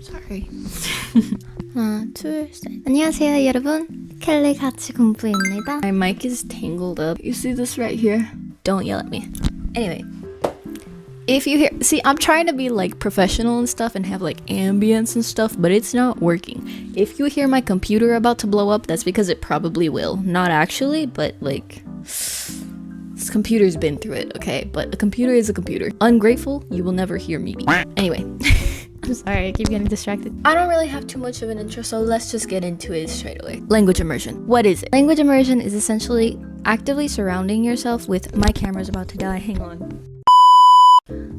Sorry. 하나, 둘, 셋. 안녕하세요, 여러분. 켈리 같이 공부입니다. My mic is tangled up. You see this right here? Don't yell at me. Anyway, if you hear, see, I'm trying to be like professional and stuff and have like ambience and stuff, but it's not working. If you hear my computer about to blow up, that's because it probably will. Not actually, but like, this computer's been through it, okay? But a computer is a computer. Ungrateful, you will never hear me. Anyway. I'm sorry, I keep getting distracted. I don't really have too much of an intro, so let's just get into it straight away. Language immersion. What is it? Language immersion is essentially actively surrounding yourself with... My camera's about to die, hang on.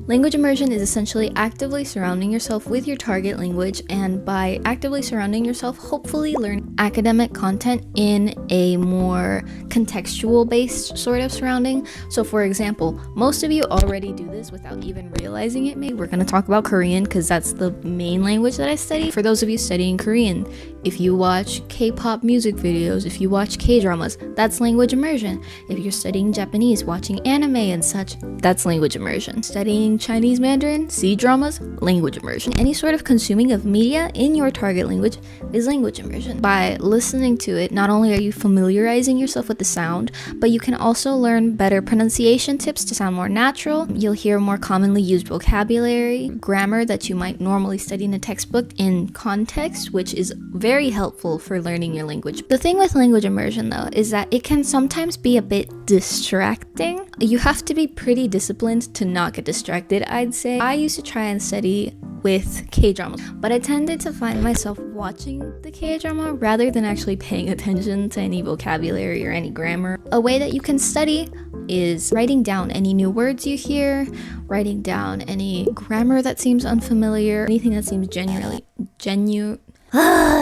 Language immersion is essentially actively surrounding yourself with your target language, and by actively surrounding yourself, hopefully learn academic content in a more contextual based sort of surrounding. So for example, most of you already do this without even realizing it. Maybe we're going to talk about Korean because that's the main language that I study. For those of you studying Korean, if you watch K-pop music videos, if you watch K-dramas, that's language immersion. If you're studying Japanese, watching anime and such, that's language immersion. Studying Chinese Mandarin, C-dramas, language immersion. Any sort of consuming of media in your target language is language immersion. By listening to it, not only are you familiarizing yourself with the sound, but you can also learn better pronunciation tips to sound more natural. You'll hear more commonly used vocabulary, grammar that you might normally study in a textbook in context, which is very helpful for learning your language. The thing with language immersion though is that it can sometimes be a bit distracting. You have to be pretty disciplined to not get distracted, I'd say. I used to try and study with K-dramas, but I tended to find myself watching the K-drama rather than actually paying attention to any vocabulary or any grammar. A way that you can study is writing down any new words you hear, writing down any grammar that seems unfamiliar, anything that seems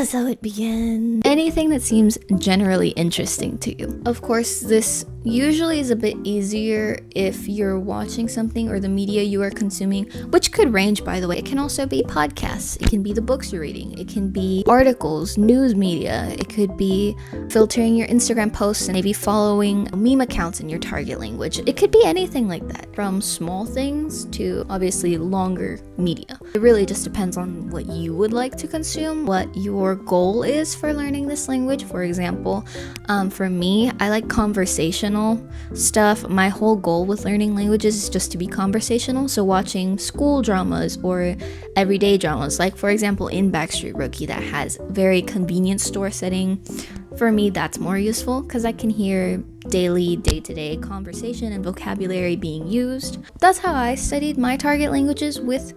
so it begins. Anything that seems generally interesting to you. Of course, this usually is a bit easier if you're watching something or the media you are consuming, which could range, by the way. It can also be podcasts. It can be the books you're reading. It can be articles, news media. It could be filtering your Instagram posts and maybe following meme accounts in your target language. It could be anything like that, from small things to obviously longer media. It really just depends on what you would like to consume, what your goal is for learning this language. For example, for me, I like conversational stuff. My whole goal with learning languages is just to be conversational. So watching school dramas or everyday dramas, like for example in Backstreet Rookie, that has very convenience store setting. For me, that's more useful because I can hear daily, day-to-day conversation and vocabulary being used. That's how I studied my target languages with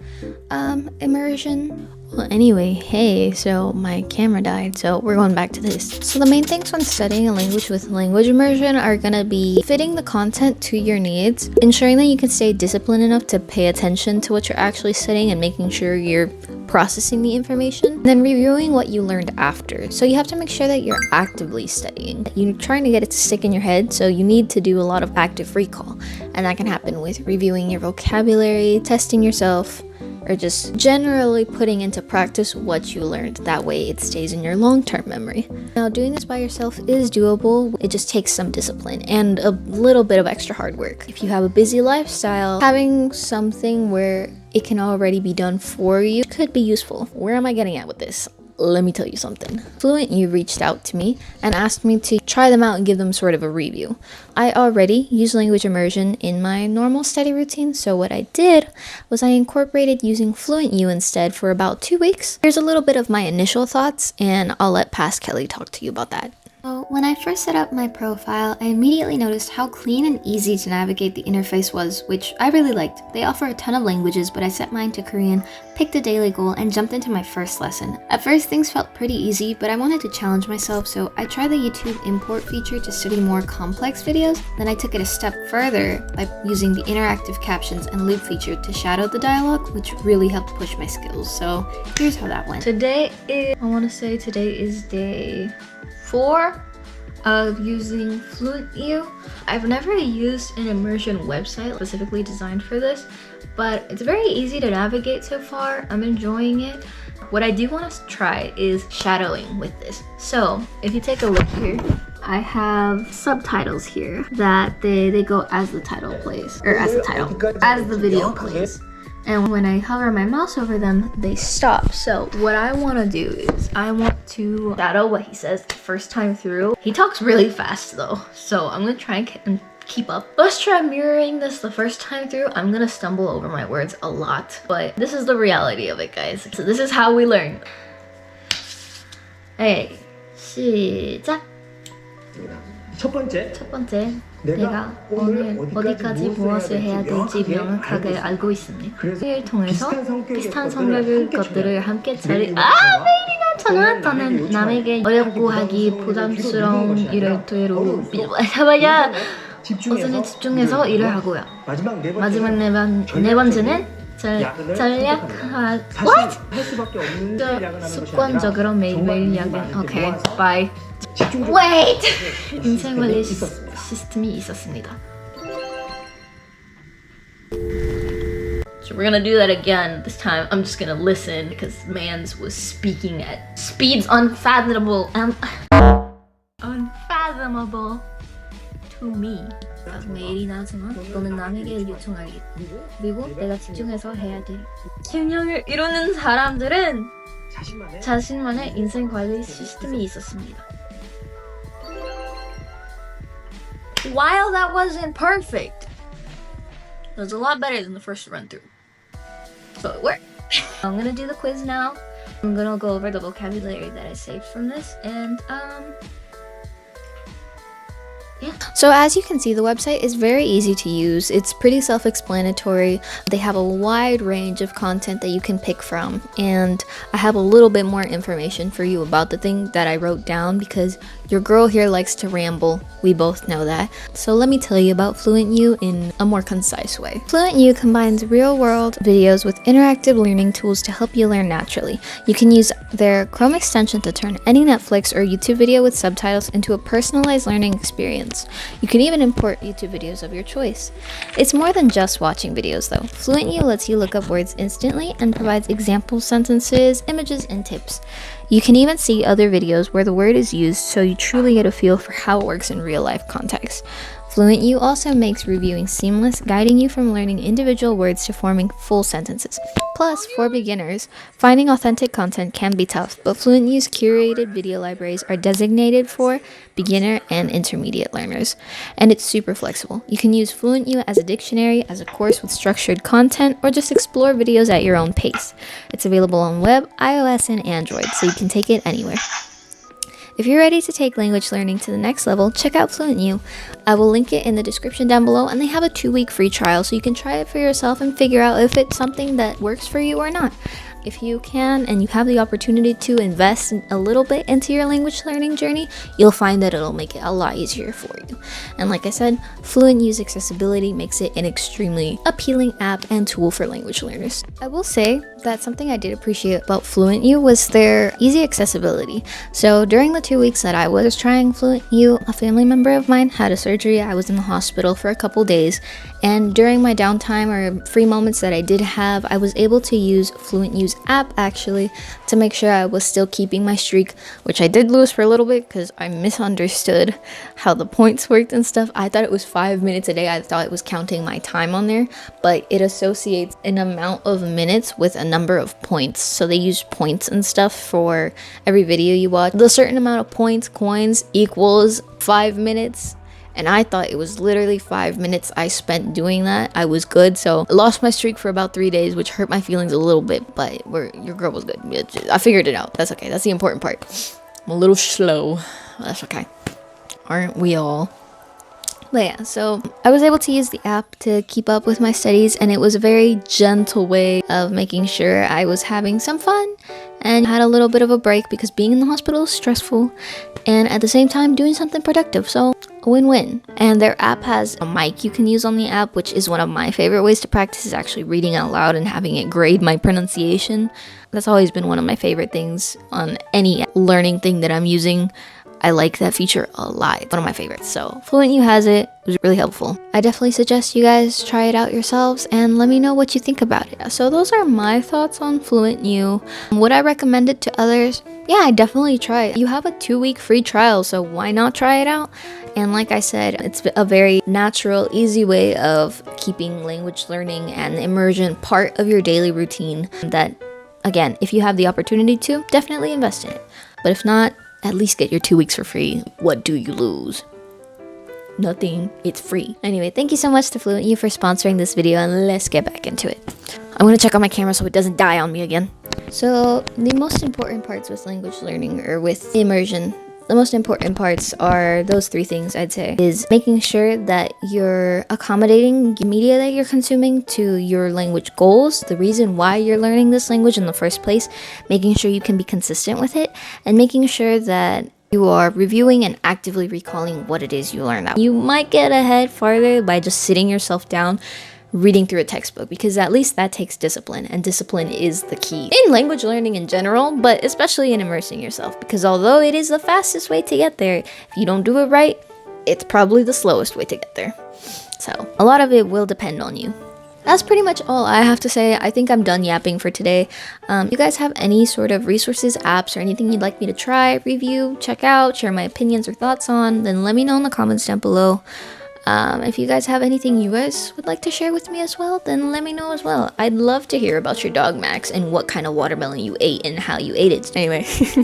immersion. Well, anyway, hey, so my camera died, so we're going back to this. So the main things when studying a language with language immersion are gonna be fitting the content to your needs, ensuring that you can stay disciplined enough to pay attention to what you're actually studying and making sure you're processing the information, and then reviewing what you learned after. So you have to make sure that you're actively studying. You're trying to get it to stick in your head, so you need to do a lot of active recall, and that can happen with reviewing your vocabulary, testing yourself, or just generally putting into practice what you learned. That way it stays in your long-term memory. Now, doing this by yourself is doable. It just takes some discipline and a little bit of extra hard work. If you have a busy lifestyle, having something where it can already be done for you could be useful. Where am I getting at with this? Let me tell you something. Fluent U reached out to me and asked me to try them out and give them sort of a review. I already use language immersion in my normal study routine, so what I did was I incorporated using Fluent U instead for about 2 weeks. Here's a little bit of my initial thoughts, and I'll let Past Kelly talk to you about that. So when I first set up my profile, I immediately noticed how clean and easy to navigate the interface was, which I really liked. They offer a ton of languages, but I set mine to Korean, picked a daily goal, and jumped into my first lesson. At first, things felt pretty easy, but I wanted to challenge myself, so I tried the YouTube import feature to study more complex videos. Then I took it a step further by using the interactive captions and loop feature to shadow the dialogue, which really helped push my skills. So here's how that went. Today is day 4 of using Fluent U. I've never used an immersion website specifically designed for this, but it's very easy to navigate so far. I'm enjoying it. What I do want to try is shadowing with this. So if you take a look here, I have subtitles here that they go as the title plays, or as the video plays. And when I hover my mouse over them, they stop. So what I want to do is I want to shadow what he says the first time through. He talks really fast though, so I'm gonna try and keep up. Let's try mirroring this the first time through. I'm gonna stumble over my words a lot, but this is the reality of it, guys. So this is how we learn. Hey, 시작. 첫 번째, 내가 오늘 어디까지 무엇을 해야 될지 명확하게 알고 있으니 회의를 통해서 비슷한 성격의 것들을 함께 매일이나 전화하는 남에게 어렵고 하기 부담스러운 일을 토대로 잡아야 우선은 집중해서 일을 하고요. 마지막 네 번째는 전략화 습관적으로 매일매일 야근. 오케이, 바이. Wait! 인생 관리 시스템이 있었습니다. So we're gonna do that again. This time I'm just gonna listen because Mans was speaking at speeds unfathomable to me. 메일이나 하지만 너는 남에게 요청하기. 그리고 내가 집중해서 해야 돼. 균형을 이루는 사람들은 자신만의 인생 관리 시스템이 있었습니다. While that wasn't perfect, it was a lot better than the first run through. So it worked. I'm gonna do the quiz now. I'm gonna go over the vocabulary that I saved from this and yeah. So as you can see, the website is very easy to use. It's pretty self-explanatory. They have a wide range of content that you can pick from, and I have a little bit more information for you about the thing that I wrote down because your girl here likes to ramble. We both know that. So let me tell you about Fluent U in a more concise way. Fluent U combines real-world videos with interactive learning tools to help you learn naturally. You can use their Chrome extension to turn any Netflix or YouTube video with subtitles into a personalized learning experience. You can even import YouTube videos of your choice. It's more than just watching videos though. Fluent U lets you look up words instantly and provides example sentences, images, and tips. You can even see other videos where the word is used so you truly get a feel for how it works in real life context. Fluent U also makes reviewing seamless, guiding you from learning individual words to forming full sentences. Plus, for beginners, finding authentic content can be tough, but Fluent U's curated video libraries are designated for beginner and intermediate learners, and it's super flexible. You can use Fluent U as a dictionary, as a course with structured content, or just explore videos at your own pace. It's available on web, iOS, and Android, so you can take it anywhere. If you're ready to take language learning to the next level, check out Fluent U. I will link it in the description down below, and they have a 2-week free trial so you can try it for yourself and figure out if it's something that works for you or not. If you can and you have the opportunity to invest a little bit into your language learning journey, you'll find that it'll make it a lot easier for you. And like I said, Fluent U's accessibility makes it an extremely appealing app and tool for language learners. I will say that something I did appreciate about Fluent U was their easy accessibility. So during the 2 weeks that I was trying Fluent U, a family member of mine had a surgery. I was in the hospital for a couple days, and during my downtime or free moments that I did have, I was able to use Fluent U's app actually to make sure I was still keeping my streak, which I did lose for a little bit because I misunderstood how the points worked and stuff. I thought it was 5 minutes a day. I thought it was counting my time on there, but it associates an amount of minutes with a number of points. So they use points and stuff for every video you watch. The certain amount of points, coins, equals 5 minutes. And I thought it was literally 5 minutes I spent doing that. I was good, so I lost my streak for about 3 days, which hurt my feelings a little bit, but your girl was good. I figured it out. That's okay. That's the important part. I'm a little slow. That's okay. Aren't we all? But yeah, so I was able to use the app to keep up with my studies, and it was a very gentle way of making sure I was having some fun and had a little bit of a break because being in the hospital is stressful, and at the same time doing something productive. So a win-win. And their app has a mic you can use on the app, which is one of my favorite ways to practice, is actually reading out loud and having it grade my pronunciation. That's always been one of my favorite things on any learning thing that I'm using. I like that feature a lot. It's one of my favorites. So Fluent U has it. It was really helpful. I definitely suggest you guys try it out yourselves and let me know what you think about it. So those are my thoughts on Fluent U. Would I recommend it to others? Yeah, I definitely try it. You have a 2-week free trial, so why not try it out? And like I said, it's a very natural, easy way of keeping language learning and immersion part of your daily routine that, again, if you have the opportunity to, definitely invest in it. But if not, at least get your 2 weeks for free. What do you lose? Nothing. It's free. Anyway, thank you so much to Fluent U for sponsoring this video, and let's get back into it. I'm gonna check on my camera so it doesn't die on me again. So the most important parts with language learning or with immersion, the most important parts are those 3 things, I'd say, is making sure that you're accommodating the media that you're consuming to your language goals, the reason why you're learning this language in the first place, making sure you can be consistent with it, and making sure that you are reviewing and actively recalling what it is you learned. You might get ahead farther by just sitting yourself down, reading through a textbook, because at least that takes discipline, and discipline is the key in language learning in general, but especially in immersing yourself, because although it is the fastest way to get there, if you don't do it right, it's probably the slowest way to get there. So a lot of it will depend on you. That's pretty much all I have to say. I think I'm done yapping for today. You guys have any sort of resources, apps, or anything you'd like me to try, review, check out, share my opinions or thoughts on, then let me know in the comments down below. If you guys have anything you guys would like to share with me as well, then let me know as well. I'd love to hear about your dog Max and what kind of watermelon you ate and how you ate it. Anyway,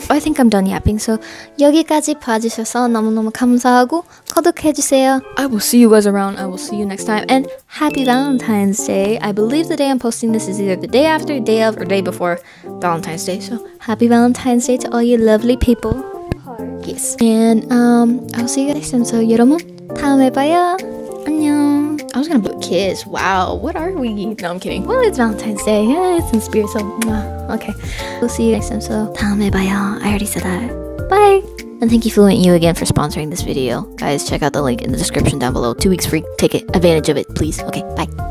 I think I'm done yapping. So 여기까지 봐주셔서 너무너무 감사하고 구독해주세요. I will see you guys around. I will see you next time. And happy Valentine's Day. I believe the day I'm posting this is either the day after, day of, or day before Valentine's Day. So happy Valentine's Day to all you lovely people. Yes. And I'll see you guys next time. So 여러분, 다음에 봐요. 안녕. I was gonna put kiss. Wow, what are we? No, I'm kidding. Well, it's Valentine's Day. Yeah, it's in spirit, so okay. We'll see you next time. So 다음에 봐요. I already said that. Bye. And thank you Fluent U again for sponsoring this video. Guys, check out the link in the description down below. 2 weeks free. Take it. Advantage of it, please. Okay, bye.